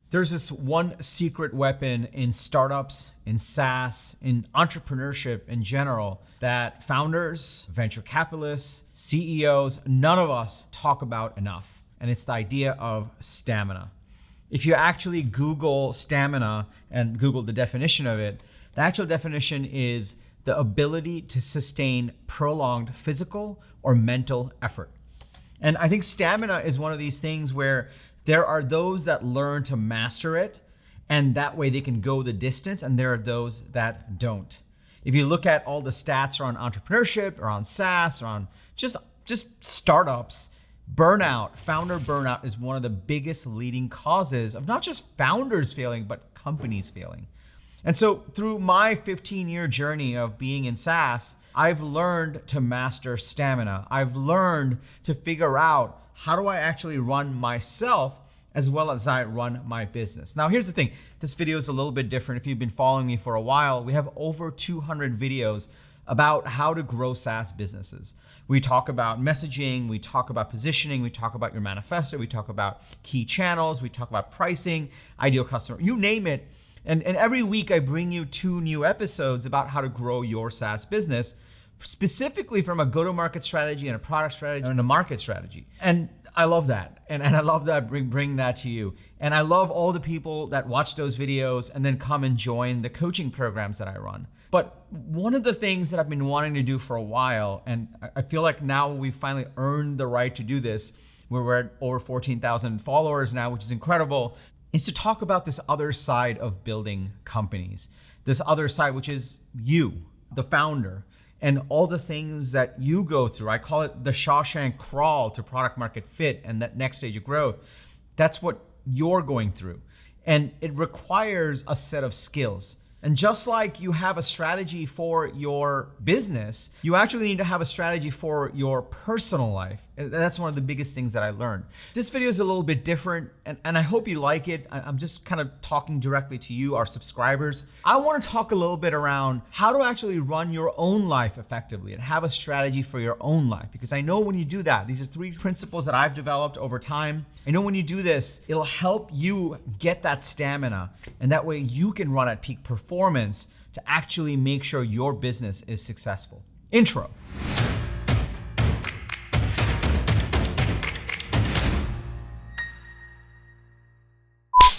There's this one secret weapon in startups, in SaaS, in entrepreneurship in general that founders, venture capitalists, CEOs, none of us talk about enough. And it's the idea of stamina. If you actually Google stamina and Google the definition of it, the actual definition is the ability to sustain prolonged physical or mental effort. And I think stamina is one of these things where there are those that learn to master it, and that way they can go the distance, and there are those that don't. If you look at all the stats around entrepreneurship, around SaaS, around just startups, founder burnout is one of the biggest leading causes of not just founders failing, but companies failing. And so through my 15-year journey of being in SaaS, I've learned to master stamina. I've learned to figure out how do I actually run myself as well as I run my business. Now, here's the thing. This video is a little bit different. If you've been following me for a while, we have over 200 videos about how to grow SaaS businesses. We talk about messaging, we talk about positioning, we talk about your manifesto, we talk about key channels, we talk about pricing, ideal customer, you name it. And every week I bring you 2 new episodes about how to grow your SaaS business, specifically from a go-to-market strategy and a product strategy and a market strategy. And I love that. And I love that bring that to you. And I love all the people that watch those videos and then come and join the coaching programs that I run. But one of the things that I've been wanting to do for a while, and I feel like now we've finally earned the right to do this, where we're at over 14,000 followers now, which is incredible, is to talk about this other side of building companies. This other side, which is you, the founder, and all the things that you go through. I call it the Shawshank crawl to product market fit and that next stage of growth. That's what you're going through. And it requires a set of skills. And just like you have a strategy for your business, you actually need to have a strategy for your personal life. And that's one of the biggest things that I learned. This video is a little bit different, and I hope you like it. I'm just kind of talking directly to you, our subscribers. I want to talk a little bit around how to actually run your own life effectively and have a strategy for your own life. Because I know when you do that, these are 3 principles that I've developed over time. I know when you do this, it'll help you get that stamina, and that way you can run at peak performance to actually make sure your business is successful. Intro.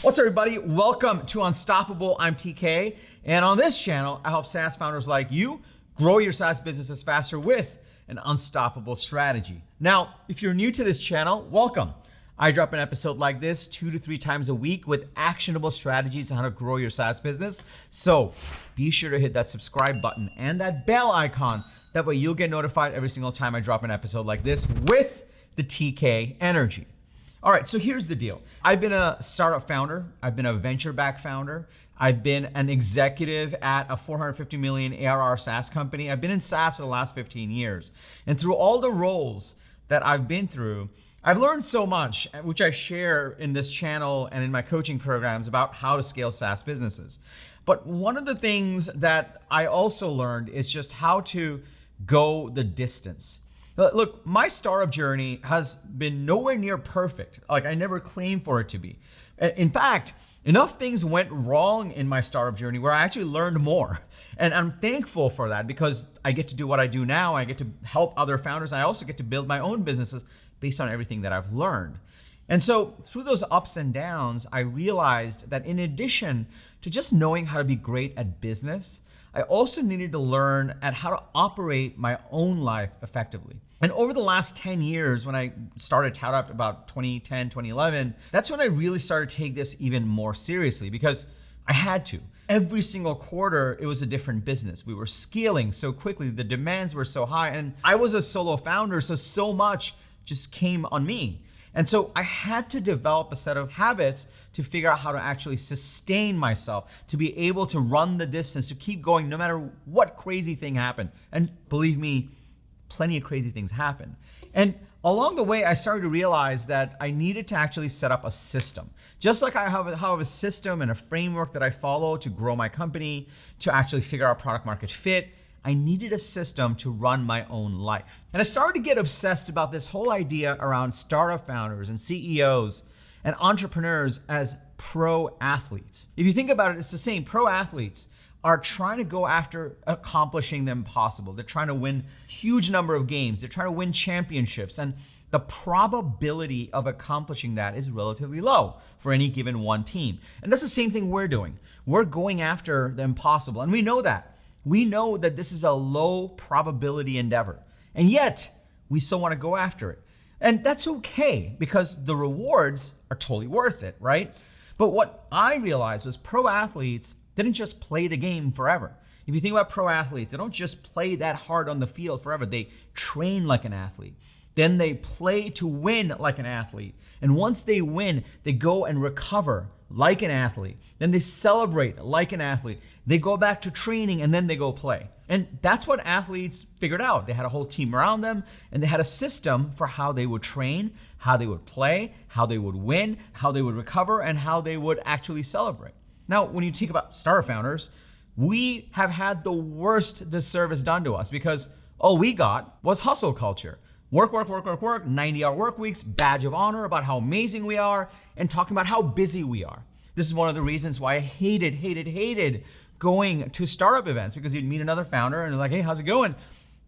What's up, everybody? Welcome to Unstoppable. I'm TK, and on this channel, I help SaaS founders like you grow your SaaS businesses faster with an unstoppable strategy. Now, if you're new to this channel, welcome. I drop an episode like this 2 to 3 times a week with actionable strategies on how to grow your SaaS business. So be sure to hit that subscribe button and that bell icon. That way you'll get notified every single time I drop an episode like this with the TK energy. All right, so here's the deal. I've been a startup founder. I've been a venture-backed founder. I've been an executive at a 450 million ARR SaaS company. I've been in SaaS for the last 15 years. And through all the roles that I've been through, I've learned so much, which I share in this channel and in my coaching programs about how to scale SaaS businesses. But one of the things that I also learned is just how to go the distance. Look, my startup journey has been nowhere near perfect. Like, I never claimed for it to be. In fact, enough things went wrong in my startup journey where I actually learned more. And I'm thankful for that because I get to do what I do now. I get to help other founders. I also get to build my own businesses based on everything that I've learned. And so through those ups and downs, I realized that in addition to just knowing how to be great at business, I also needed to learn at how to operate my own life effectively. And over the last 10 years, when I started ToutUp about 2010, 2011, that's when I really started to take this even more seriously because I had to. Every single quarter, it was a different business. We were scaling so quickly, the demands were so high, and I was a solo founder, so much just came on me. And so I had to develop a set of habits to figure out how to actually sustain myself, to be able to run the distance, to keep going no matter what crazy thing happened. And believe me, plenty of crazy things happen. And along the way, I started to realize that I needed to actually set up a system. Just like I have a system and a framework that I follow to grow my company, to actually figure out product market fit, I needed a system to run my own life. And I started to get obsessed about this whole idea around startup founders and CEOs and entrepreneurs as pro athletes. If you think about it, it's the same. Pro athletes are trying to go after accomplishing the impossible. They're trying to win huge number of games. They're trying to win championships. And the probability of accomplishing that is relatively low for any given one team. And that's the same thing we're doing. We're going after the impossible. And we know that. We know that this is a low probability endeavor. And yet, we still want to go after it. And that's okay because the rewards are totally worth it, right? But what I realized was pro athletes didn't just play the game forever. If you think about pro athletes, they don't just play that hard on the field forever. They train like an athlete. Then they play to win like an athlete. And once they win, they go and recover like an athlete. Then they celebrate like an athlete. They go back to training and then they go play. And that's what athletes figured out. They had a whole team around them and they had a system for how they would train, how they would play, how they would win, how they would recover, and how they would actually celebrate. Now, when you think about startup founders, we have had the worst disservice done to us because all we got was hustle culture. Work, 90-hour work weeks, badge of honor about how amazing we are, and talking about how busy we are. This is one of the reasons why I hated going to startup events, because you'd meet another founder and they're like, hey, how's it going?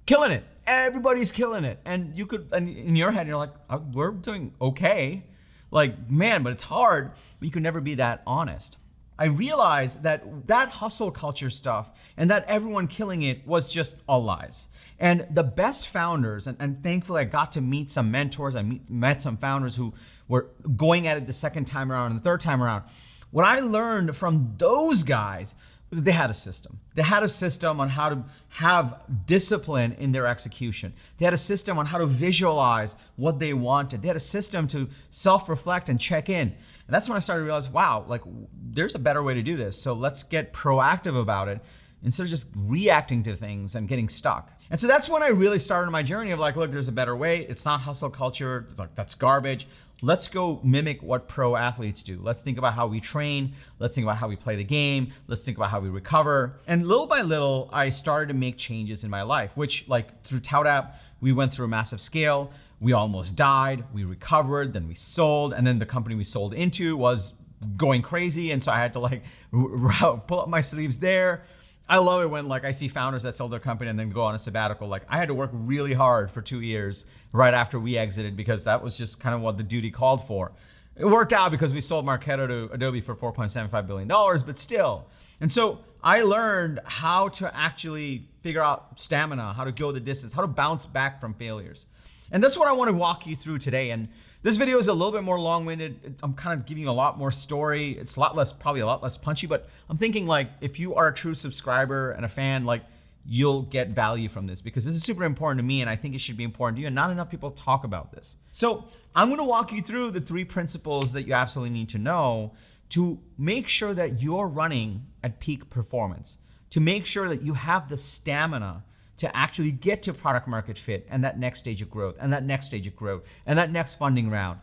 Killing it. Everybody's killing it. And you could, and in your head, you're like, oh, we're doing okay. Like, man, but it's hard. But you could never be that honest. I realized that hustle culture stuff and that everyone killing it was just all lies. And the best founders, and thankfully I got to meet some mentors, met some founders who were going at it the second time around and the third time around. What I learned from those guys was they had a system. They had a system on how to have discipline in their execution. They had a system on how to visualize what they wanted. They had a system to self-reflect and check in. And that's when I started to realize, wow, like there's a better way to do this. So let's get proactive about it instead of just reacting to things and getting stuck. And so that's when I really started my journey of like, look, there's a better way. It's not hustle culture. Like, that's garbage. Let's go mimic what pro athletes do. Let's think about how we train. Let's think about how we play the game. Let's think about how we recover. And little by little, I started to make changes in my life, which like through ToutApp, we went through a massive scale. We almost died. We recovered, then we sold. And then the company we sold into was going crazy. And so I had to like pull up my sleeves there. I love it when like I see founders that sell their company and then go on a sabbatical. Like I had to work really hard for 2 years right after we exited because that was just kind of what the duty called for. It worked out because we sold Marketo to Adobe for $4.75 billion, but still. And so I learned how to actually figure out stamina, how to go the distance, how to bounce back from failures. And that's what I want to walk you through today. And this video is a little bit more long-winded. I'm kind of giving you a lot more story. It's probably a lot less punchy, but I'm thinking like if you are a true subscriber and a fan, like you'll get value from this because this is super important to me and I think it should be important to you and not enough people talk about this. So I'm going to walk you through the 3 principles that you absolutely need to know to make sure that you're running at peak performance, to make sure that you have the stamina to actually get to product market fit and that next stage of growth and that next stage of growth and that next funding round.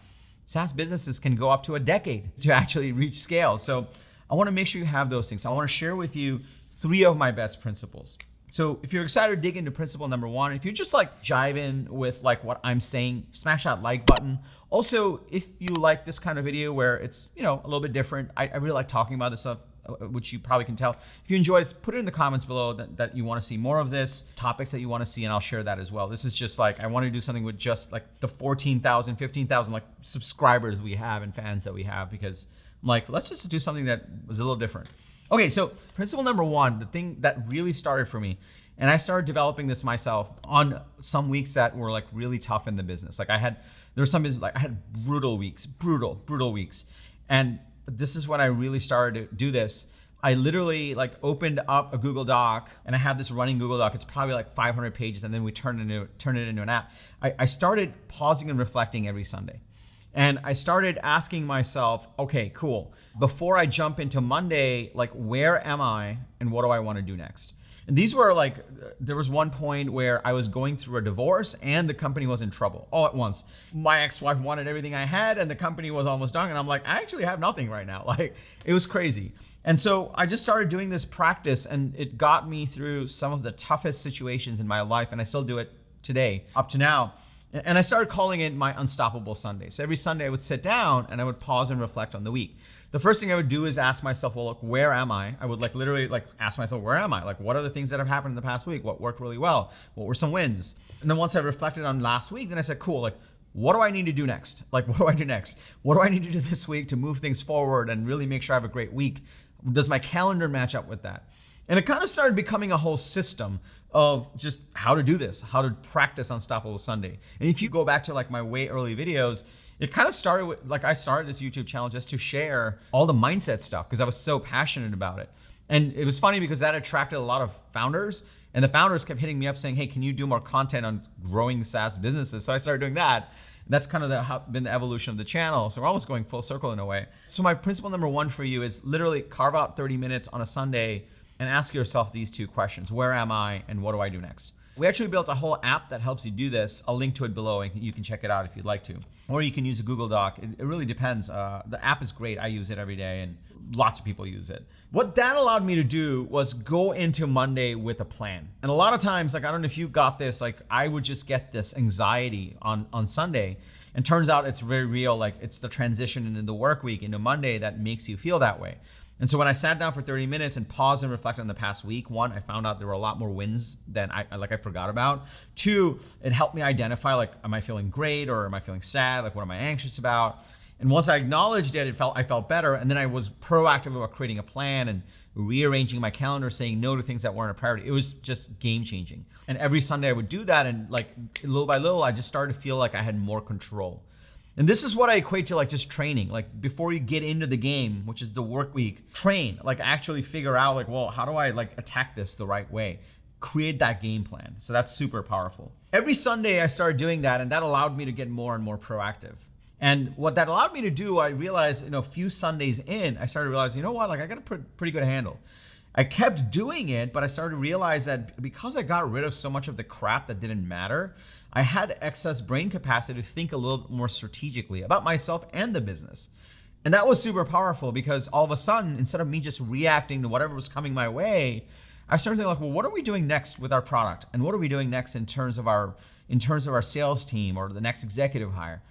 SaaS businesses can go up to a decade to actually reach scale. So I wanna make sure you have those things. I wanna share with you 3 of my best principles. So if you're excited to dig into principle number 1, if you're just like jiving with like what I'm saying, smash that like button. Also, if you like this kind of video where it's, you know, a little bit different, I really like talking about this stuff, which you probably can tell. If you enjoyed it, put it in the comments below that you want to see more of this, topics that you want to see, and I'll share that as well. This is just like, I want to do something with just like the 14,000, 15,000 like subscribers we have and fans that we have, because I'm like, let's just do something that was a little different. Okay, so principle number 1, the thing that really started for me, and I started developing this myself on some weeks that were like really tough in the business. Like there were some business, like I had brutal weeks. And this is when I really started to do this. I literally like opened up a Google Doc and I have this running Google Doc. It's probably like 500 pages and then we turn it into an app. I started pausing and reflecting every Sunday. And I started asking myself, okay, cool. Before I jump into Monday, like where am I and what do I want to do next? And these were like, there was one point where I was going through a divorce and the company was in trouble all at once. My ex-wife wanted everything I had and the company was almost done. And I'm like, I actually have nothing right now. Like it was crazy. And so I just started doing this practice and it got me through some of the toughest situations in my life. And I still do it today up to now. And I started calling it my Unstoppable Sunday. So every Sunday I would sit down and I would pause and reflect on the week. The first thing I would do is ask myself, well, look, where am I? I would literally ask myself, where am I? What are the things that have happened in the past week? What worked really well? What were some wins? And then once I reflected on last week, then I said, cool, what do I need to do next? What do I do next? What do I need to do this week to move things forward and really make sure I have a great week? Does my calendar match up with that? And it kind of started becoming a whole system of just how to do this, how to practice Unstoppable Sunday. And if you go back to my way early videos, it kind of started with, I started this YouTube channel just to share all the mindset stuff because I was so passionate about it. And it was funny because that attracted a lot of founders, and the founders kept hitting me up saying, hey, can you do more content on growing SaaS businesses? So I started doing that. And that's kind of been the evolution of the channel. So we're almost going full circle in a way. So my principle number one for you is literally carve out 30 minutes on a Sunday and ask yourself these two questions. Where am I and what do I do next? We actually built a whole app that helps you do this. I'll link to it below and you can check it out if you'd like to. Or you can use a Google Doc. It really depends. The app is great. I use it every day and lots of people use it. What that allowed me to do was go into Monday with a plan. And a lot of times, I don't know if you got this, I would just get this anxiety on Sunday. And turns out it's very real. It's the transition into the work week into Monday that makes you feel that way. And so when I sat down for 30 minutes and paused and reflected on the past week, one, I found out there were a lot more wins than I forgot about. Two, it helped me identify, am I feeling great or am I feeling sad? What am I anxious about? And once I acknowledged it, I felt better. And then I was proactive about creating a plan and rearranging my calendar, saying no to things that weren't a priority. It was just game changing. And every Sunday I would do that. And little by little, I just started to feel like I had more control. And this is what I equate to just training. Before you get into the game, which is the work week, train, actually figure out well, how do I attack this the right way? Create that game plan. So that's super powerful. Every Sunday I started doing that, and that allowed me to get more and more proactive. And what that allowed me to do, I realized, a few Sundays in, I started realizing, I got a pretty good handle. I kept doing it, but I started to realize that because I got rid of so much of the crap that didn't matter, I had excess brain capacity to think a little more strategically about myself and the business. And that was super powerful because all of a sudden, instead of me just reacting to whatever was coming my way, I started thinking well, what are we doing next with our product? And what are we doing next in terms of our sales team or the next executive hire?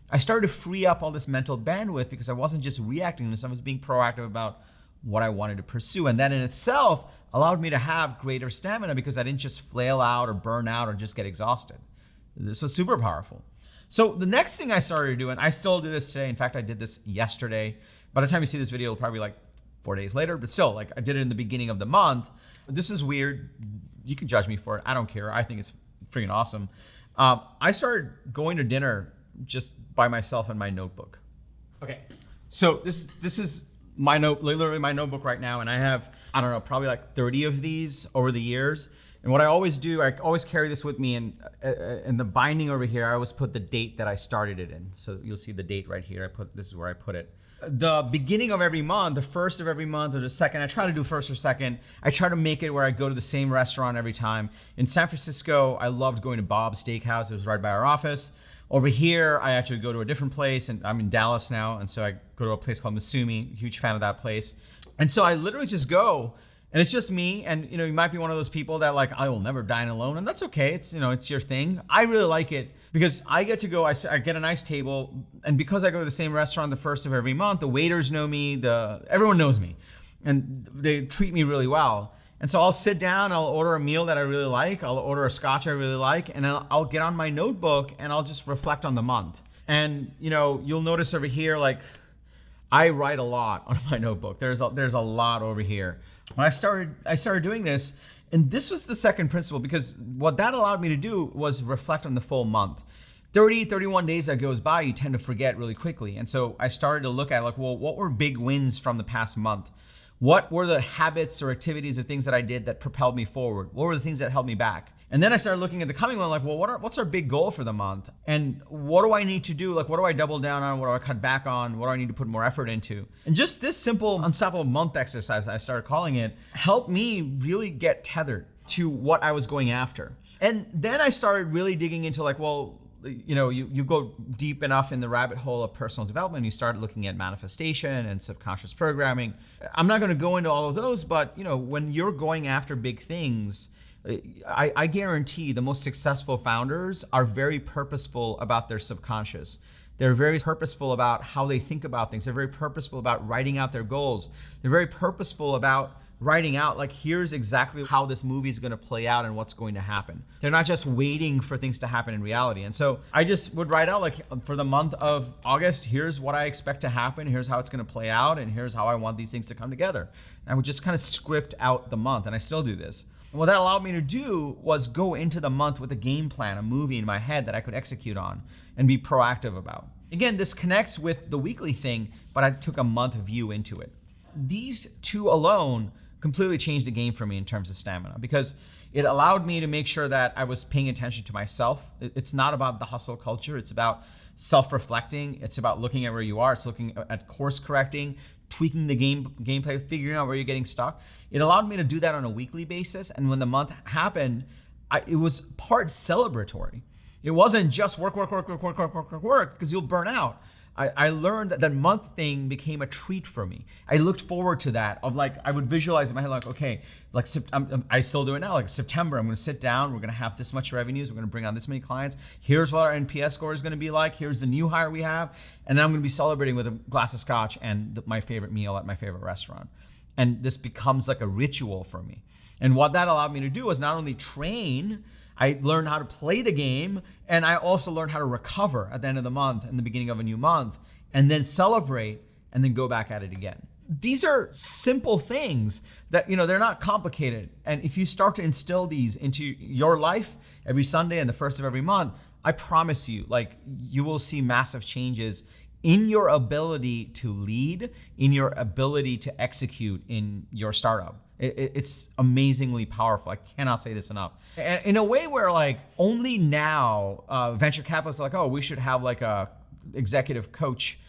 I started to free up all this mental bandwidth because I wasn't just reacting to this, I was being proactive about what I wanted to pursue. And that in itself allowed me to have greater stamina because I didn't just flail out or burn out or just get exhausted. This was super powerful. So the next thing I started to do, and I still do this today. In fact, I did this yesterday. By the time you see this video, it'll probably be 4 days later, but still, I did it in the beginning of the month. This is weird. You can judge me for it. I don't care. I think it's freaking awesome. I started going to dinner just by myself in my notebook. Okay. So this is my literally my notebook right now. And I have, probably 30 of these over the years. And what I always do, I always carry this with me, and in the binding over here, I always put the date that I started it in. So you'll see the date right here. This is where I put it. The beginning of every month, the first of every month or the second, I try to do first or second. I try to make it where I go to the same restaurant every time. In San Francisco, I loved going to Bob's Steakhouse. It was right by our office. Over here, I actually go to a different place, and I'm in Dallas now. And so I go to a place called Masumi, huge fan of that place. And so I literally just go. And it's just me, and you might be one of those people that I will never dine alone, and that's okay. It's it's your thing. I really like it because I get to go. I get a nice table, and because I go to the same restaurant the first of every month, the waiters know me. Everyone knows me, and they treat me really well. And so I'll sit down, I'll order a meal that I really like, I'll order a scotch I really like, and I'll get on my notebook and I'll just reflect on the month. And you'll notice over here, I write a lot on my notebook. There's a lot over here. When I started doing this, and this was the second principle, because what that allowed me to do was reflect on the full month. 31 days that goes by, you tend to forget really quickly. And so I started to look at what were big wins from the past month? What were the habits or activities or things that I did that propelled me forward? What were the things that held me back? And then I started looking at the coming one, what's our big goal for the month? And what do I need to do? What do I double down on? What do I cut back on? What do I need to put more effort into? And just this simple Unstoppable Month exercise, I started calling it, helped me really get tethered to what I was going after. And then I started really digging into you go deep enough in the rabbit hole of personal development, you start looking at manifestation and subconscious programming. I'm not going to go into all of those, but when you're going after big things, I guarantee the most successful founders are very purposeful about their subconscious. They're very purposeful about how they think about things. They're very purposeful about writing out their goals. They're very purposeful about writing out, like, here's exactly how this movie is going to play out and what's going to happen. They're not just waiting for things to happen in reality. And so I just would write out, like, for the month of August, here's what I expect to happen. Here's how it's going to play out. And here's how I want these things to come together. And I would just kind of script out the month. And I still do this. And what that allowed me to do was go into the month with a game plan, a movie in my head that I could execute on and be proactive about. Again, this connects with the weekly thing, but I took a month view into it. These two alone completely changed the game for me in terms of stamina, because it allowed me to make sure that I was paying attention to myself. It's not about the hustle culture. It's about self-reflecting. It's about looking at where you are. It's looking at course correcting, tweaking the gameplay, figuring out where you're getting stuck. It allowed me to do that on a weekly basis. And when the month happened, it was part celebratory. It wasn't just work, because you'll burn out. I learned that month thing became a treat for me. I looked forward to that, of like, I would visualize in my head, like, okay, like I still do it now, like September, I'm gonna sit down, we're gonna have this much revenues, we're gonna bring on this many clients, here's what our NPS score is gonna be like, here's the new hire we have, and then I'm gonna be celebrating with a glass of scotch and my favorite meal at my favorite restaurant. And this becomes like a ritual for me. And what that allowed me to do was not only train, I learned how to play the game, and I also learned how to recover at the end of the month and the beginning of a new month, and then celebrate and then go back at it again. These are simple things that, they're not complicated. And if you start to instill these into your life every Sunday and the first of every month, I promise you, like, you will see massive changes in your ability to lead, in your ability to execute in your startup. It's amazingly powerful. I cannot say this enough. In a way where, like, only now venture capitalists are like, oh, we should have like a executive coach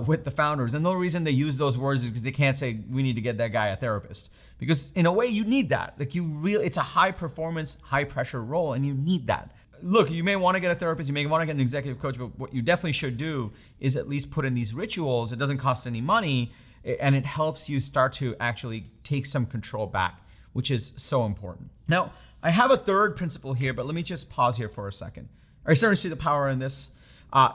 with the founders. And the only reason they use those words is because they can't say, we need to get that guy a therapist. Because in a way you need that. Like, it's a high performance, high pressure role, and you need that. Look, you may want to get a therapist, you may want to get an executive coach, but what you definitely should do is at least put in these rituals. It doesn't cost any money, and it helps you start to actually take some control back, which is so important. Now, I have a third principle here, but let me just pause here for a second. Are you starting to see the power in this?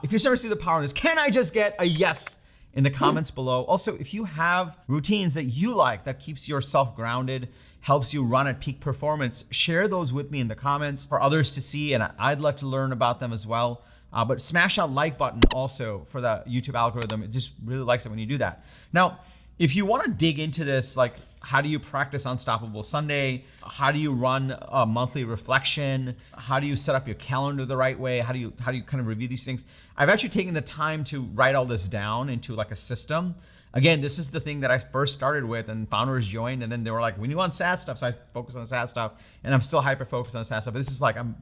If you're starting to see the power in this, can I just get a yes in the comments below? Also, if you have routines that you like, that keeps yourself grounded, helps you run at peak performance, share those with me in the comments for others to see, and I'd love to learn about them as well. But smash that like button also for the YouTube algorithm. It just really likes it when you do that. Now, if you want to dig into this, like, how do you practice Unstoppable Sunday? How do you run a monthly reflection? How do you set up your calendar the right way? How do you kind of review these things? I've actually taken the time to write all this down into like a system. Again, this is the thing that I first started with, and founders joined, and then they were like, we need on SaaS stuff. So I focused on SaaS stuff, and I'm still hyper-focused on SaaS stuff, but this is like, I'm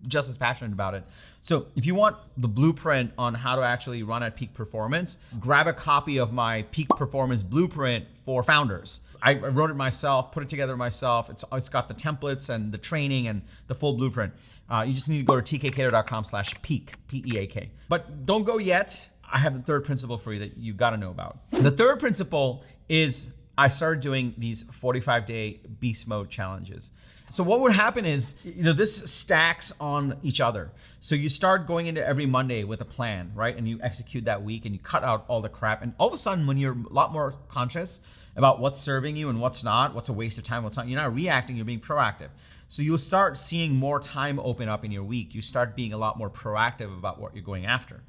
just as passionate about it. So if you want the blueprint on how to actually run at peak performance, grab a copy of my peak performance blueprint for founders. I wrote it myself, put it together myself. It's got the templates and the training and the full blueprint. You just need to go to tkcato.com/peak, P-E-A-K. But don't go yet. I have the third principle for you that you got to know about. The third principle is I started doing these 45-day beast mode challenges. So what would happen is, this stacks on each other. So you start going into every Monday with a plan, right? And you execute that week and you cut out all the crap. And all of a sudden, when you're a lot more conscious about what's serving you and what's not, what's a waste of time, what's not, you're not reacting, you're being proactive. So you'll start seeing more time open up in your week. You start being a lot more proactive about what you're going after.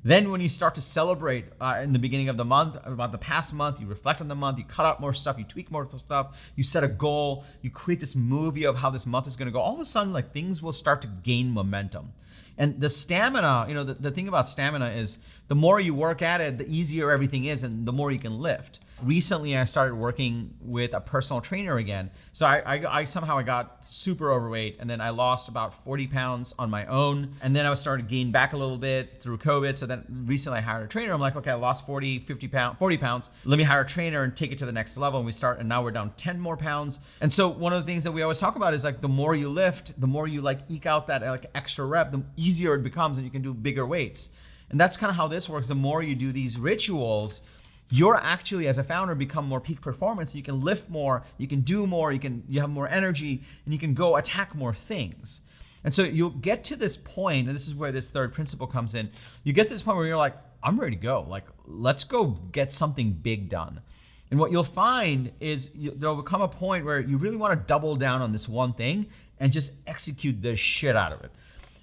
Then when you start to celebrate in the beginning of the month, about the past month, you reflect on the month, you cut out more stuff, you tweak more stuff, you set a goal, you create this movie of how this month is gonna go. All of a sudden, like, things will start to gain momentum. And the stamina, the thing about stamina is the more you work at it, the easier everything is and the more you can lift. Recently, I started working with a personal trainer again. So I somehow got super overweight, and then I lost about 40 pounds on my own. And then I was starting to gain back a little bit through COVID. So then recently I hired a trainer. I'm like, okay, I lost 40 pounds. Let me hire a trainer and take it to the next level. And now we're down 10 more pounds. And so one of the things that we always talk about is, like, the more you lift, the more you like eke out that like extra rep, the easier it becomes and you can do bigger weights. And that's kind of how this works. The more you do these rituals, you're actually, as a founder, become more peak performance. You can lift more, you can do more, you have more energy, and you can go attack more things. And so you'll get to this point, and this is where this third principle comes in. You get to this point where you're like, I'm ready to go. Like, let's go get something big done. And what you'll find is there'll become a point where you really want to double down on this one thing and just execute the shit out of it.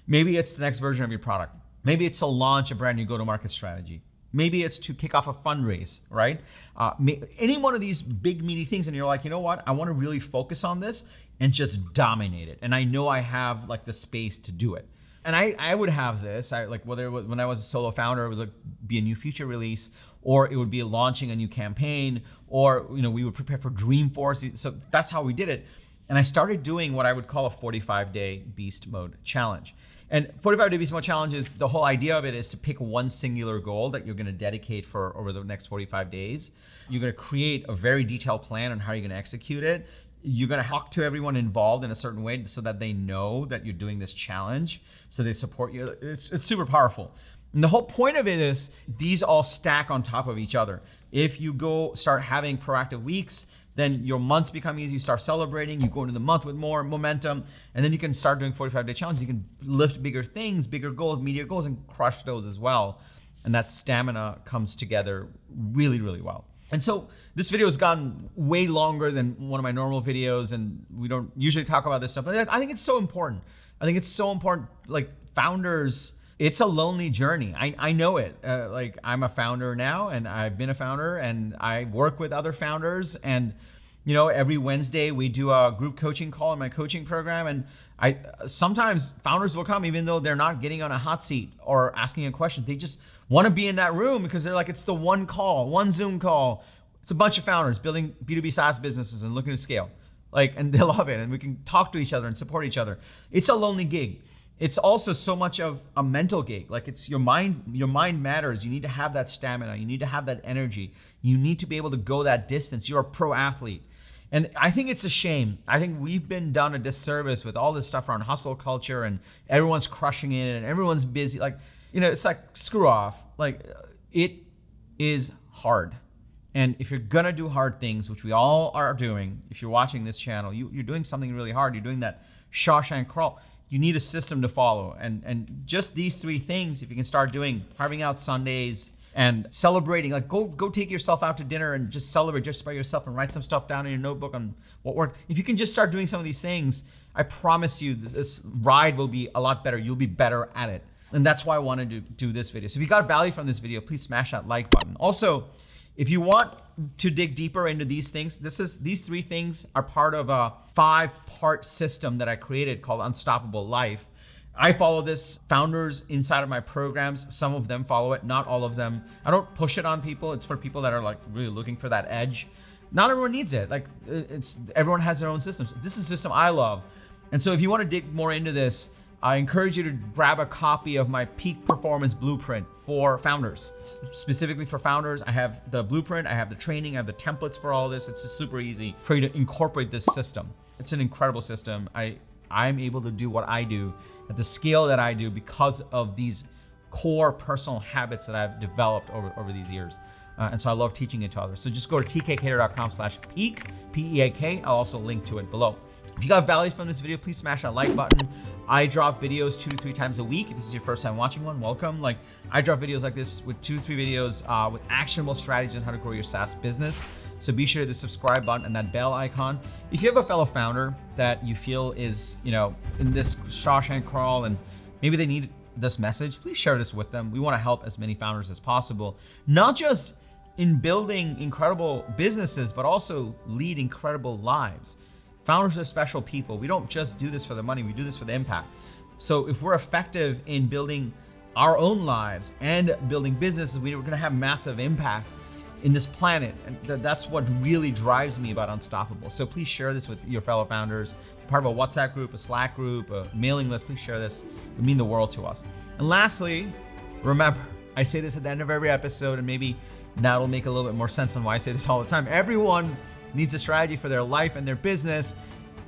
Maybe it's the next version of your product. Maybe it's to launch a brand new go-to-market strategy. Maybe it's to kick off a fundraise, right? Any one of these big, meaty things, and you're like, you know what? I want to really focus on this and just dominate it. And I know I have like the space to do it. And I would have this, whether it was, when I was a solo founder, it was like be a new feature release, or it would be launching a new campaign, or we would prepare for Dreamforce. So that's how we did it. And I started doing what I would call a 45-day beast mode challenge. And 45-day beast mode challenge is, the whole idea of it is to pick one singular goal that you're gonna dedicate for over the next 45 days. You're gonna create a very detailed plan on how you're gonna execute it. You're gonna talk to everyone involved in a certain way so that they know that you're doing this challenge, so they support you. It's super powerful. And the whole point of it is these all stack on top of each other. If you go start having proactive weeks, then your months become easy. You start celebrating, you go into the month with more momentum, and then you can start doing 45-day challenges. You can lift bigger things, bigger goals, meatier goals, and crush those as well. And that stamina comes together really, really well. And so this video has gotten way longer than one of my normal videos, and we don't usually talk about this stuff, but I think it's so important. I think it's so important. Like, founders, it's a lonely journey. I know it. Like, I'm a founder now, and I've been a founder, and I work with other founders, and every Wednesday we do a group coaching call in my coaching program, and sometimes founders will come even though they're not getting on a hot seat or asking a question. They just want to be in that room because they're like, it's the one call, one Zoom call. It's a bunch of founders building B2B SaaS businesses and looking to scale. And they love it, and we can talk to each other and support each other. It's a lonely gig. It's also so much of a mental gig. Like, it's your mind matters. You need to have that stamina. You need to have that energy. You need to be able to go that distance. You're a pro athlete. And I think it's a shame. I think we've been done a disservice with all this stuff around hustle culture, and everyone's crushing it and everyone's busy. It's like, screw off. It is hard. And if you're gonna do hard things, which we all are doing, if you're watching this channel, you're doing something really hard. You're doing that Shawshank crawl. You need a system to follow. And just these three things, if you can start doing, carving out Sundays and celebrating, like go take yourself out to dinner and just celebrate just by yourself and write some stuff down in your notebook on what worked. If you can just start doing some of these things, I promise you this ride will be a lot better. You'll be better at it. And that's why I wanted to do this video. So if you got value from this video, please smash that like button. Also, if you want to dig deeper into these things, these three things are part of a 5-part system that I created called Unstoppable Life. I follow this. Founders inside of my programs, some of them follow it, not all of them. I don't push it on people. It's for people that are really looking for that edge. Not everyone needs it. Everyone has their own systems. This is a system I love. And so if you want to dig more into this, I encourage you to grab a copy of my Peak Performance Blueprint for founders. Specifically for founders, I have the blueprint, I have the training, I have the templates for all this. It's just super easy for you to incorporate this system. It's an incredible system. I'm able to do what I do at the scale that I do because of these core personal habits that I've developed over these years. And so I love teaching it to others. So just go to tkcater.com/peak, P-E-A-K. I'll also link to it below. If you got value from this video, please smash that like button. I drop videos 2 to 3 times a week. If this is your first time watching one, welcome. I drop videos like this with 2 to 3 videos with actionable strategies on how to grow your SaaS business. So be sure to subscribe button and that bell icon. If you have a fellow founder that you feel is, in this Shawshank crawl and maybe they need this message, please share this with them. We want to help as many founders as possible, not just in building incredible businesses, but also lead incredible lives. Founders are special people. We don't just do this for the money, we do this for the impact. So if we're effective in building our own lives and building businesses, we're gonna have massive impact in this planet. And that's what really drives me about Unstoppable. So please share this with your fellow founders. Part of a WhatsApp group, a Slack group, a mailing list, please share this. It would mean the world to us. And lastly, remember, I say this at the end of every episode, and maybe now it'll make a little bit more sense on why I say this all the time. Everyone needs a strategy for their life and their business.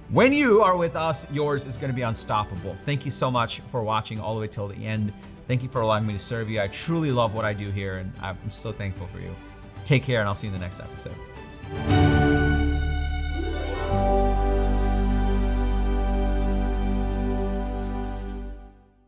When you are with us, yours is going to be unstoppable. Thank you so much for watching all the way till the end. Thank you for allowing me to serve you. I truly love what I do here, and I'm so thankful for you. Take care, and I'll see you in the next episode.